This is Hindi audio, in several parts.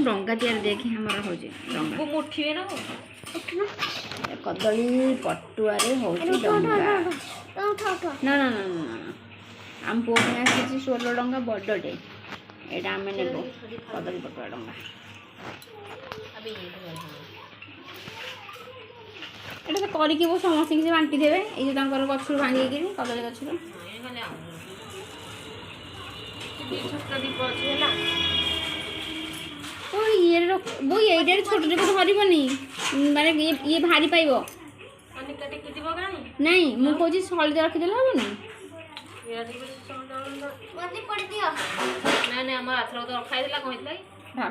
डंगा तैयार देखे हमर हो जे डंगा वो मुठिए ना कदली पटुआरे हो डंगा ना ना ना ना आम पुओ में आसी 16 डंगा बड़टे एटा आम नेब कदली पटुआ डंगा এটা তো করি কি বো সমস্ত কিছু বাঁটি দেবে এই যে তাঙ্কর গছরু ভাঙি গিয়ে কদলী গছরু ওই ইয়ের বই এইটার ছোট ছোট ধরিবনি মানে ইয়ে ভারি পাইব নাই মু কହୁଛି সলিতে ରଖିଦେଲେ ହବନି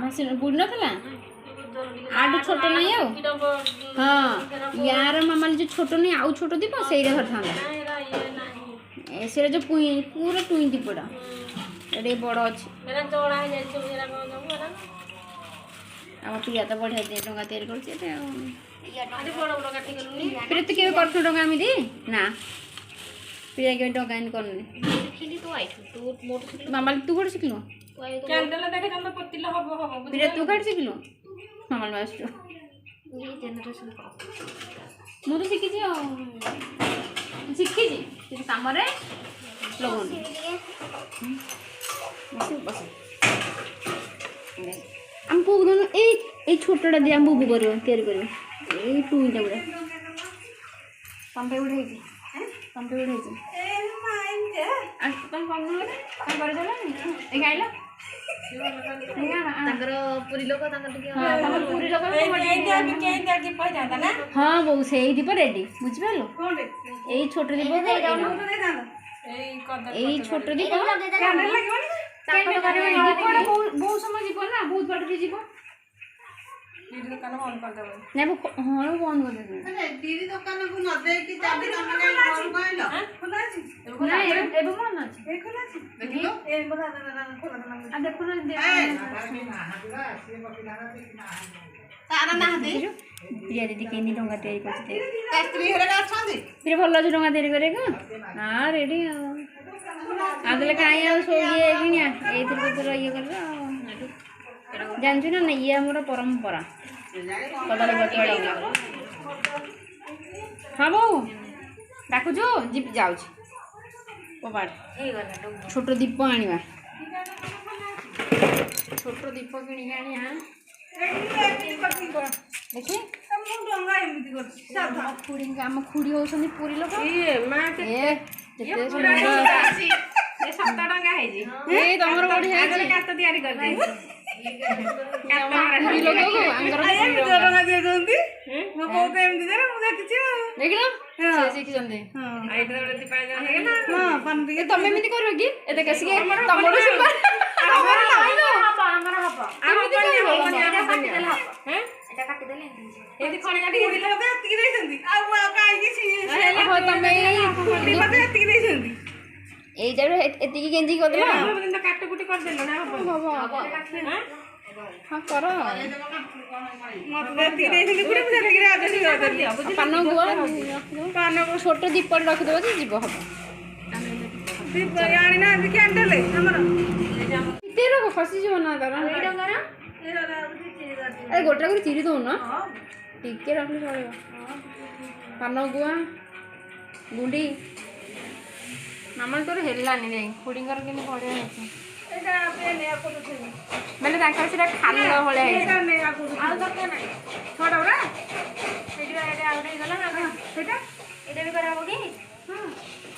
ଭାସି ବୁଡ଼ି ନଥିଲା आठ छोट नहीं आओ हाँ यार मामा जो छोट नहीं आउ छोट दीप से धरता से जो पूरा टुई दीपटा ये बड़ अच्छे आम प्रिया तो बढ़िया दिए डा तैयारी कर डा दी ना प्रिया के डा कर मामा तू कौन शिखलु प्रिया तू कौन शिखलु मामा मास्टर ମୁଁ ତ ଶିଖିଛି ଆଉ ଶିଖିଛି କିନ୍ତୁ କାମରେ ଲଗାଉନି ବସ ଆମ ପୁଅକୁ ଧର ଏଇ ଛୋଟଟା ଦିଏ ଆମ ବୁବୁ କରିବ ତିଆରି କରିବ ଏଇ ଟୁଇଟା ଗୁଡ଼ା ପମ୍ପେ ଗୁଡ଼ା ହେଇଛି ପମ୍ପେ ଗୁଡ଼ା ହେଇଛି ତମେ କରିଦେଲାନି ଏ ଖାଇଲ पुरी लोक हाँ बो से दीप रेडी बुझिपार यही छोट दीप यही छोट दीप बहुत समय जीव ना बहुत बाट जीव हाँ बंद प्रिया दीदी के डा तैयारी कर भल अच्छे डा तैयारी करे हाँ रेडी आदे कहीं ये ये कर जानछु ना ये आमर परंपरा कदली पटुआ हाँ बो डाकुचु जीप जाऊँ छोट दीप आनिबा छोट दीप किणी आनिया देखी आम खुड़ी होती पूरी लोक तमर बढ़िया तमें कर गेंजी कर हाँ कर छोट दीप रखिदेव जीव हम खसी ना तार गोटा कर चिरी दौन टिके रखले चल पान गुआ गुंडी मामा तोर हेलानी रे खुड़ींगर के बढ़िया मैंने खाल भाई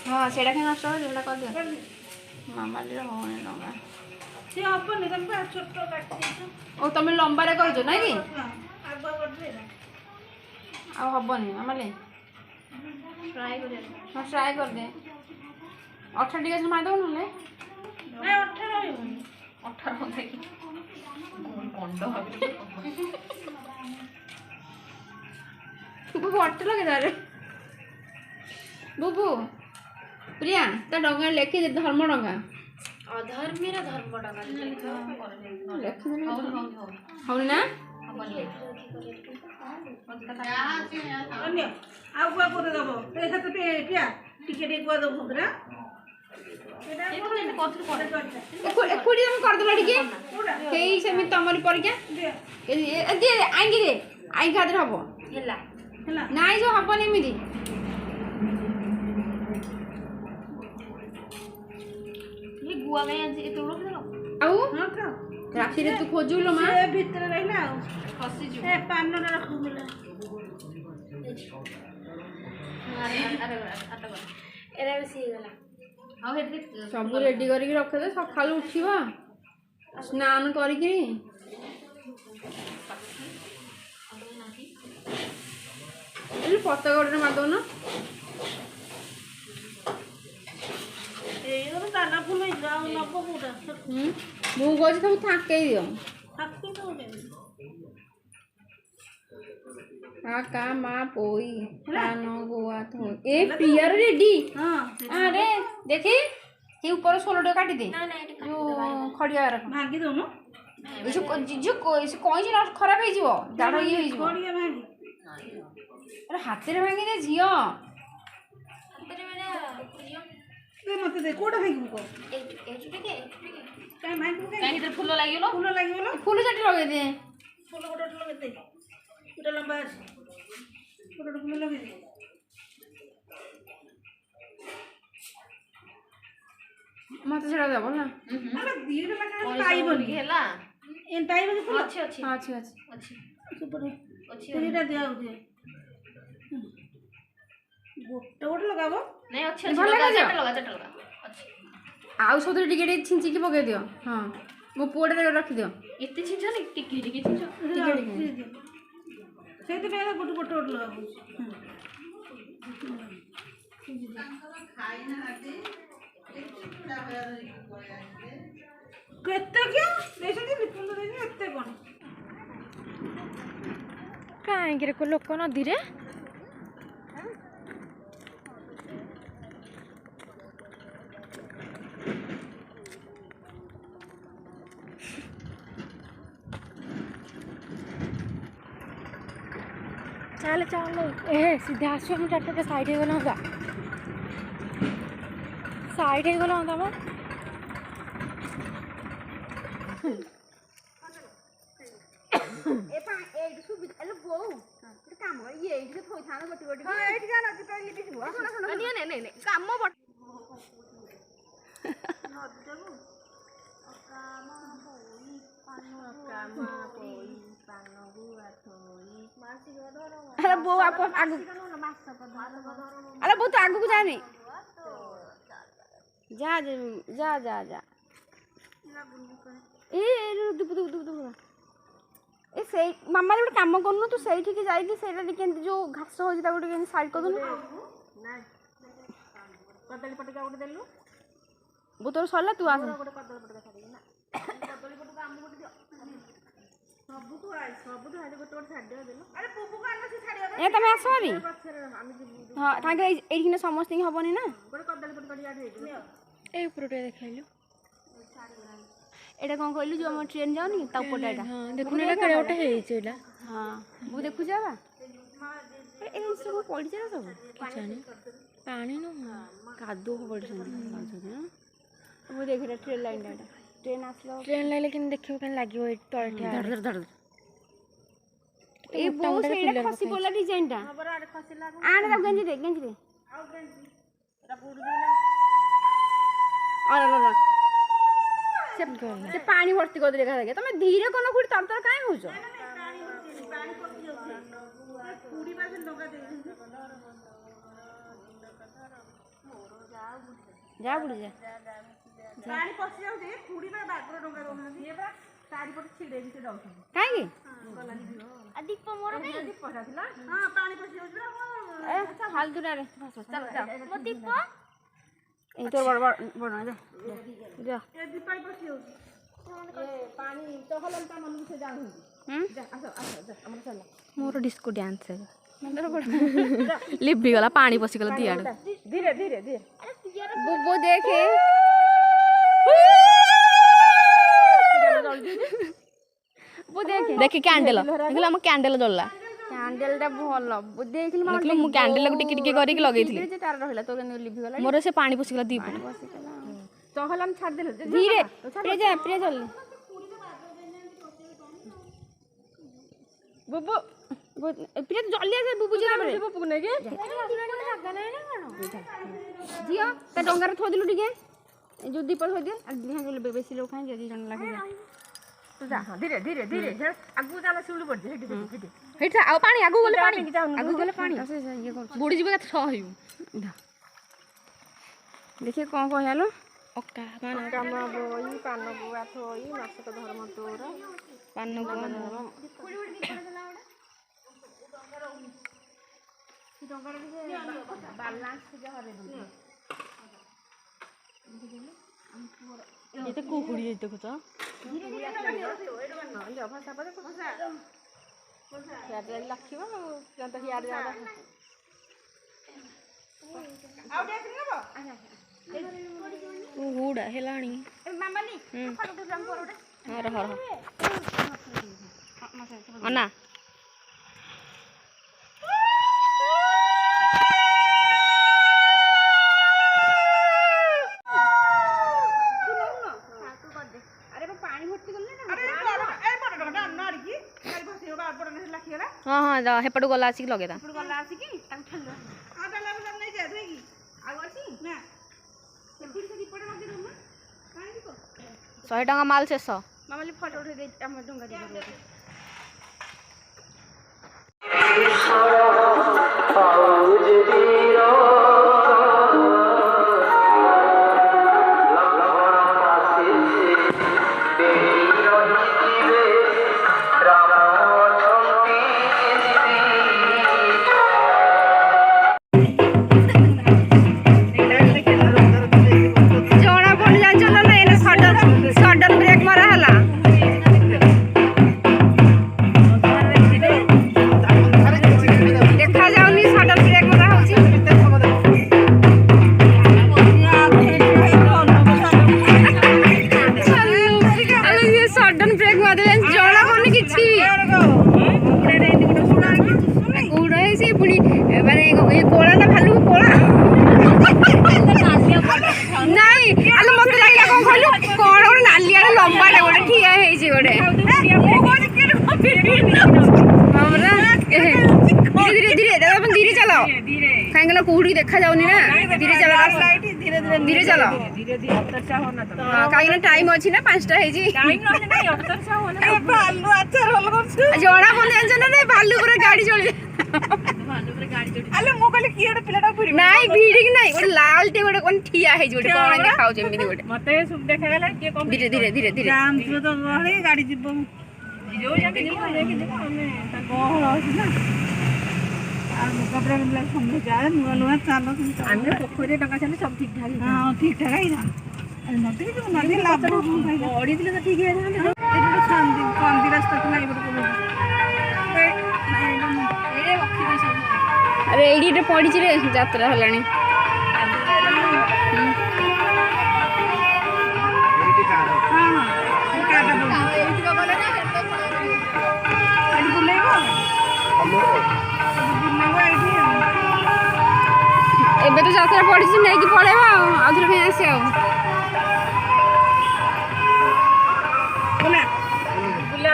हाँ से नष्ट हो कर मामा हो तुम लंबारे कर ना कि आबनी मामाले हाँ ट्राए कर दे 18 टी मार दो ना 18 बुबू 8 लगे तारे बुबू प्रिया तो डंगा लेखी दे धर्म डंगा अधर्मीर धर्म डंगा हम ना खुड़ी तुम करदेल टे सेमि तुम परीक्षा आईकी दे आई खातिर हम नाई जो हबन एमती गुआ गई आज ये तोड़ के आउ राशि रे तू खोजू लो मां भीतर रहिला फसी जो ए पान न रखू मिला अरे आटा बन एरा बेसी गला आ हेते सब रेडी करके रख दे सकाळू उठिबा स्नान करके ए पत्ता गोडे मार दो ना ए तो ताना फूल जाऊ न बहुडा मु गोजी सब थाके दियो हाथी तो दे काका माँ पोई कानो गोवा तो ए पियर रेडी हां अरे देखी ये ऊपर सोलडो काटी दे ना ना जो खड़िया रख भागी दोनो ये जो कोई ना खराब हे जीवो दाढ़ ये हे जीवो छोड़िए भागी अरे हाथ रे भांगी दे झियो तेरे मेरा दे मत दे कोडा भागी को ए छुटे के काय भागी को काहे इधर फूल लागिलो फूल लागी बोलो फूल चटी लगे दे फूल कोडा लगे दे कोडा लंबा कोडा फूल लगे दे मत छड़ा दे बोल ना अरे दीर लगा ताई बन हेला एन ताई बन फूल अच्छी अच्छी अच्छी अच्छी अच्छी सुपर अच्छी तेरीटा दिया उठे गोटे गोटे लगाबो नहीं अच्छी भल अच्छी लगा लगा चट लगा अच्छी आउ सब टिके टिके छिंची के पके दियो हां मो पोड़े रख दियो इतने छिंचो नहीं टिकी टिकी छिंचो सेते बेला गोटे गोटे गोटे लगाबो केते क्या देसती लिपुन देनी एते कोन काहे गिरे को लोक नदी रे चल चल ए सीधे आसो हम ट्रैक्टर साइड हो गला होगा साइड हो गला होगा मैं ए पा ए सुबि एलो बो तो काम कर ये इसे थोई थाना बटी बटी हां एठी जा नदी पे लिपि सुबो सुना सुना नहीं नहीं नहीं काम बट अरे बो आप आगु अरे बो तो आगु को जाने जा जा जा जा ए दुप दुप दुप दुप ए से मामा रे काम करनु तू सेठी के जाई कि सेटा टिके जो घास होई ता गोटे साइड कर दनु ना कदली पटका गोटे देलु बो तोर सरला तू आस गोटे कदली पटका छाड़ी ना कदली पटका आम गोटे दियो सब तो आइ गोटे गोटे छाड़ दियो देलु अरे पुपु को आना से छाड़िया ए तमे आसो रे पछरे हम जिबु हां ताके एठिने समस्त ही हबनी ना गोटे कदली पटका दिया दे दियो ए ऊपरटे देखाइलु एटा कोन कहलु जो हम ट्रेन जाउनी ता ऊपर एटा हां देखु ना करे ओटे हे छेला हां वो देखु जाबा ए सब पड़ी जा सब जाने पानी न कादो पड़ी संदी वो देख रे ट्रेन लाइन एटा ट्रेन आसलो ट्रेन लाइन लेकिन देखियो कन लागियो ए तळे धड़ धड़ धड़ ए वो सेटा खसी बोला डिजाइन टा बरा आड़े खसिला आने ता गंजी दे आउ गेंजी रा बुड़ दिना अरे ला से पानी भर्ती कर देखा लगे तुम धीरे कोन खुड़ी तर तर काहे होजो पानी पकी जाउछे कुड़ी पास लगा दे जा बुड़ी जा पानी पसी जाउछे कुड़ी बा बागर डंगा दोना ये बा चारि पट छिड़े दिसे जाउछे काहे की आ दीप मोर में दीप पसा थिला हां पानी पसी जाउछे ए फालतू रे चल चल मो दीप ए तो बड़ बड़ बड़ जा जा ए दीपाई पसी जाउछे ए पानी तो हलन ता मन से जाउ जा आसो आसो जा हमर चल मोर डिस्को डांस है लिपि गला पानी पसी गला दियाड़ धीरे धीरे धीरे वो देखे वो देखे देखि कैंडल देखला हम कैंडल जलला କ୍ୟାଣ୍ଡେଲଟା ଭଲ ଦେଖିଲି ଦେଖିଲ ମୁଁ କ୍ୟାଣ୍ଡେଲକୁ ଟିକେ ଟିକେ କରିକି ଲଗେଇଥିଲି ଯେ ତାର ରହିଲା ତୋ କେମିତି ଲିଭିଗଲା ମୋର ସେ ପାଣି ପଶିଗଲା ଦି ଫୁଟ ଚହଲ ଆମେ ଛାଡ଼ିଦେଲୁ ଧୀରେ ପ୍ରିୟା ଚାଲ ବୁବୁ ପ୍ରିୟା ଜଲ୍ଦି ଆସେ ବୁବୁ ଯିବା ବୁବୁକୁ ନେଇକି ଝିଅ ତା ଡଙ୍ଗାରେ ଥୋଇଦେଲୁ ଟିକେ ଯୋଉ ଦୀପ ଥୋଇଦିଅ ବେଶୀ ଲୋକ ଖାଇ 2 ଜଣ ଲାଗି ଧୀରେ ଧୀରେ ଧୀରେ ଆଗକୁ ଚାଲ ଶିଉଳି ପଡିଛି ହେଇଟା ଆଉ ପାଣି ଆଗକୁ ଗଲେ ପାଣି ବୁଡି ଯିବ କେତେ ଛଅ ହେଇବୁ ଦେଖିଏ କଣ କହିଆଲୋ ଅକା କାମ ବଇ ପାନ ବୁଆ ଥୋଇ ମାସକ ଧର୍ମ ତୋର ପାନ ଏତେ କୁକୁଡ଼ି ଦେଖୁଛ ଲଖିବ ହିଆଡ଼େ ଗୁଡ଼ା ହେଲାଣି ରହ ଅନା ହଁ ହଁ ହେପଟୁ ଗଲା ଆସିକି ଲଗେଇଦା 100 ଟଙ୍କା ମାଲ ଶେଷ ମାମାଲି ଫଟୋ ଉଠେଇ ଦେଇ ଆମ ଡଙ୍ଗା ଦେଇ कौड़ी देखा जाऊनी ना धीरे चलो धीरे चलो कहीं टाइम अच्छी ना 5टा जना को भालू पूरा गाड़ी चली नाई भिड़ी की नाई गोटे लाल टे गोटे कोन ठिया है गोटे कोन देखाउ जेमी गोटे मते सब देखा गेला के कोन धीरे धीरे धीरे धीरे जाम तो गहळे गाड़ी जिवो जो जंगे देखो हमें ता गहळ अछि ना आ कपड़ा मिला समझ जाए नुआ नुआ चालो हमने पोखरे टका चले सब ठीक ठाक हां ठीक ठाक है ना नदी जो नदी लाभ ओडी दिले तो ठीक है ना एटा शांति कांदी रास्ता तो नहीं बड़ अरे एडी रे पड़ी रे यात्रा हलानी एबे तो यात्रा पड़ी नहीं कि पड़ेबा आधुर में आसे आ बोला बुला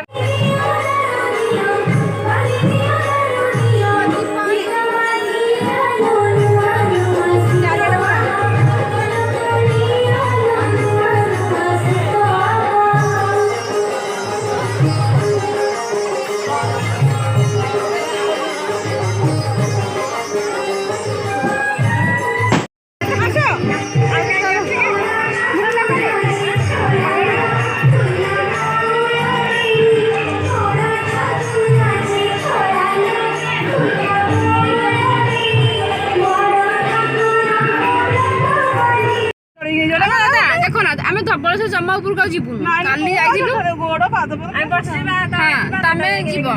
जमा ऊपर का जीवु काली जाइलु गोड़ पाद पर आ बसिबा हां तमे जीव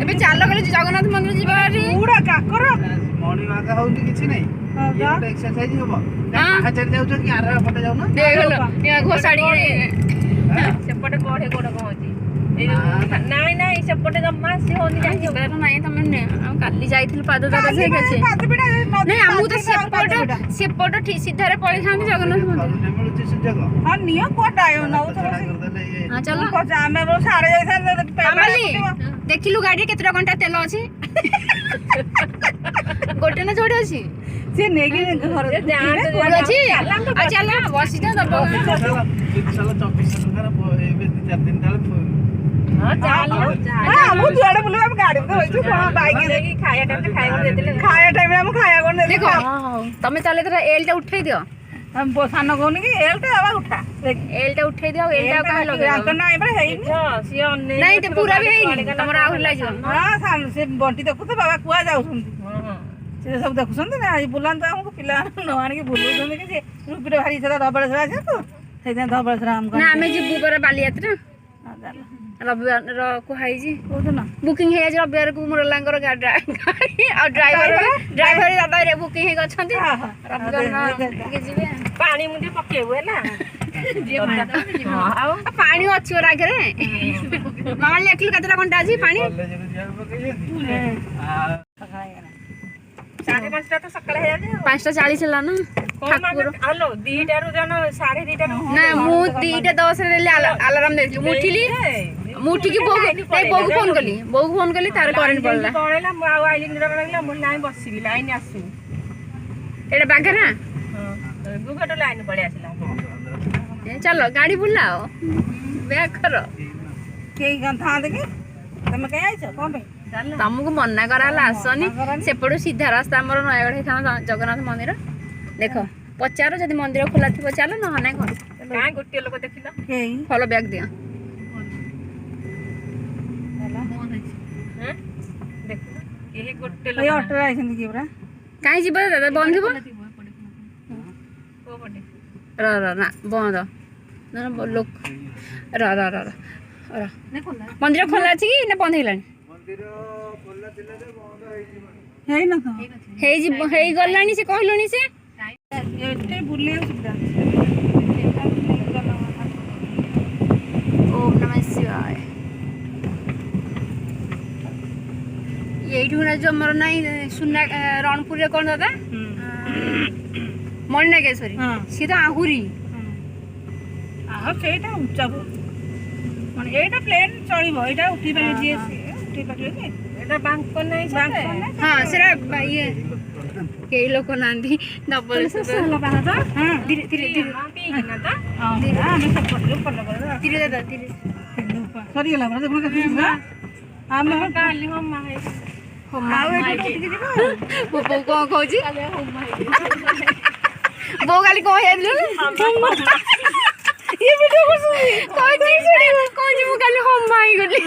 एबे चालो गले जगन्नाथ मंदिर जीवा पूरा काकर मणि मागा होउनी किछि नै ये एक्सरसाइज होबो कहा चढ़ जाउ कि आरा फटे जाउ ना देखलो या घोसाड़ी सेपटे कोठे गोड़ कहती ए नाई नाई से ଏପଟେ ଜମା ଆସି ହଉନି ଯାଇକି ଯିବାର ନାହିଁ ତମେ ଆଉ କାଲି ଯାଇଥିଲୁ ପାଦ ଦାଦା ଠିକ ଅଛି ନାଇଁ ଆମକୁ ତ ସେପଟ ଠିକ ସିଧାରେ ପଳେଇଥାନ୍ତି ଜଗନ୍ନାଥ ମନ୍ଦିର ହଁ ନିଅ କୋଟା ନଉଛ ହଁ ଚାଲ ଆମେ ସାଡେ ଯାଇଥାନ୍ତେ ମାମାଲି ଦେଖିଲୁ ଗାଡିରେ କେତେଟା ଘଣ୍ଟା ତେଲ ଅଛି ଗୋଟେ ନା ଯୋଉଠି ଅଛି ସେ ନେଇକି ଘର କୋଉଠି ଅଛି ଆଉ ଚାଲ ବସିଟା ଦବ ଆମକୁ ଯୁଆଡେ ବୁଲିବୁ ଆମେ ଗାଡି ତ ରହିଛୁ ବାଇକ ଖାଇବା ଟାଇମରେ ଆମେ ଖାଇବା କଣ ଦେଖ ତମେ ତାହେଲେ ଏଥର ଏଲଟା ଉଠେଇ ଦିଅ ସାନ କହୁନି କି ଏଲଟା ଆବା ଉଠା ଏଲଟା ଉଠେଇ ଦିଅ ଏଲଟା କାହିଁ ଲଗେଇବ ନାଇଁ ପରା ହେଇନି ନାଇଁ ତ ପୁରା ବି ହେଇନି ତମର ଆହୁରି ଲାଗିବ ହଁ ସେ ବଣ୍ଟି ଦେଖୁ ତ ବାବା କୁଆ ଯାଉଛନ୍ତି ସେ ସବୁ ଦେଖୁଛନ୍ତି ନା ଆଜି ବୁଲାନ୍ତୁ ଆମକୁ ପିଲାମାନଙ୍କୁ ନ ଆଣିକି ବୁଲଉଛନ୍ତି କି ରୁପିର ଭାରି ଇଚ୍ଛା ଧବଳେଶ୍ୱର ଆସିବା ତ ସେଇଥିପାଇଁ ଧବଳେଶ୍ୱର ଆମକୁ ନା ଆମେ ଯିବୁ ପରା ବାଲିଯାତ୍ରା ରବିବାର କୁହାଇଛି କୋଉଦିନ ବୁକିଂ ହେଇଯାଇଛି ରବିବାରକୁ ମୁରଲାଙ୍କର ଗାଡି ଆଉ ଡ୍ରାଇଭର ଦାଦା ବୁକିଂ ହେଇକି ଅଛନ୍ତି ଯିବେ ପାଣି ମୁଣ୍ଡି ପକେଇବୁ ହେଲା ଆଉ ପାଣି ଅଛି ପରା ଆଗରେ ମାମା ଲେଖିଲୁ କେତେଟା ଘଣ୍ଟା ଅଛି ପାଣି 5:30 ତ ସକାଳେ ହେଇଯାଉଛି 5:40 ହେଲା ନା ଠାକୁର ହ୍ୟାଲୋ 2ଟାରୁ ଜଣ 2:30 ନା ମୁଁ 2:10 ରେ ଆଲାରାମ ଦେଇଥିଲି ମୁଁ ଉଠିଲି ମୁଁ ଉଠିକି ବୋଉକୁ ଫୋନ କଲି ତାର କରେଣ୍ଟ ପଡିଲା ପଳେଇଲା ମୁଁ ଆଉ ଆଇଲିନି ଲାଗିଲା ମୁଁ ନାଇଁ ବସିବି ଲାଇନ ଆସୁନି ଏଇଟା ବାଘେରା ଗୋଟେ ଲାଇନ ପଳେଇ ଆସିଲା ଚାଲ ଗାଡି ବୁଲାଅ ବ୍ୟାଗ କର କେହି ଥାନ୍ତେ କି ତମେ କାହିଁ ଆଇଛ କଣ ପାଇଁ ତମକୁ ମନା କରାହେଲା ଆସନି ସେପଟୁ ସିଧା ରାସ୍ତା ଆମର ନୟାଗଡ଼ ହେଇଥାନ୍ତା ଜଗନ୍ନାଥ ମନ୍ଦିର ଦେଖ ପଚାର ଯଦି ମନ୍ଦିର ଖୋଲା ଥିବ ଚାଲ ନହେଲେ ନାଇଁ କର କାହିଁ ଗୋଟିଏ ଲୋକ ଦେଖିଲ ଭଲ ବ୍ୟାଗ ଦିଅ ଅଟୋରେ ଆଇଛନ୍ତି କି ପୁରା କାହିଁ ଯିବ ଦାଦା ବନ୍ଦ ଥିବ ନା ବନ୍ଦ ଲୋକ ମନ୍ଦିର ଖୋଲା ଅଛି କି ନା ବନ୍ଦ ହେଇଗଲାଣି ହେଇଗଲାଣି ସେ କହିଲୁଣି ସେ ଓମ୍ ନମଃ ଶିବାୟ ଏଇଠୁ ଯୋଉ ଆମର ନାଇଁ ସୁନା ରଣପୁରରେ କଣ ଦାଦା ମଣିନାଗେଶ୍ୱରୀ ସିଏ ତ ଆହୁରି ସେଇଟା ଉଚ୍ଚା ମାନେ ଏଇଟା ପ୍ଲେନ ଚଳିବ ଏଇଟା ଉଠି ପାରିବେ ଯିଏ ଉଠି ପାରିବେ କି ଏଇଟା ବାଙ୍କ ନାହିଁ ହଁ ସେଟା ଇଏ କେହି ଲୋକ ନାହାନ୍ତି ଧବଳେଶ୍ୱର ସରିଗଲା ଆମେ କାଲି ବୋଉ କଣ କହୁଛି ବୋଉ କାଲି କଣ ହେଇଯାଇଥିଲୁ କହୁଛି ମୁଁ କାଲି ହମା ହେଇଗଲି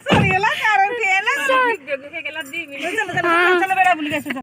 ସରିଗଲା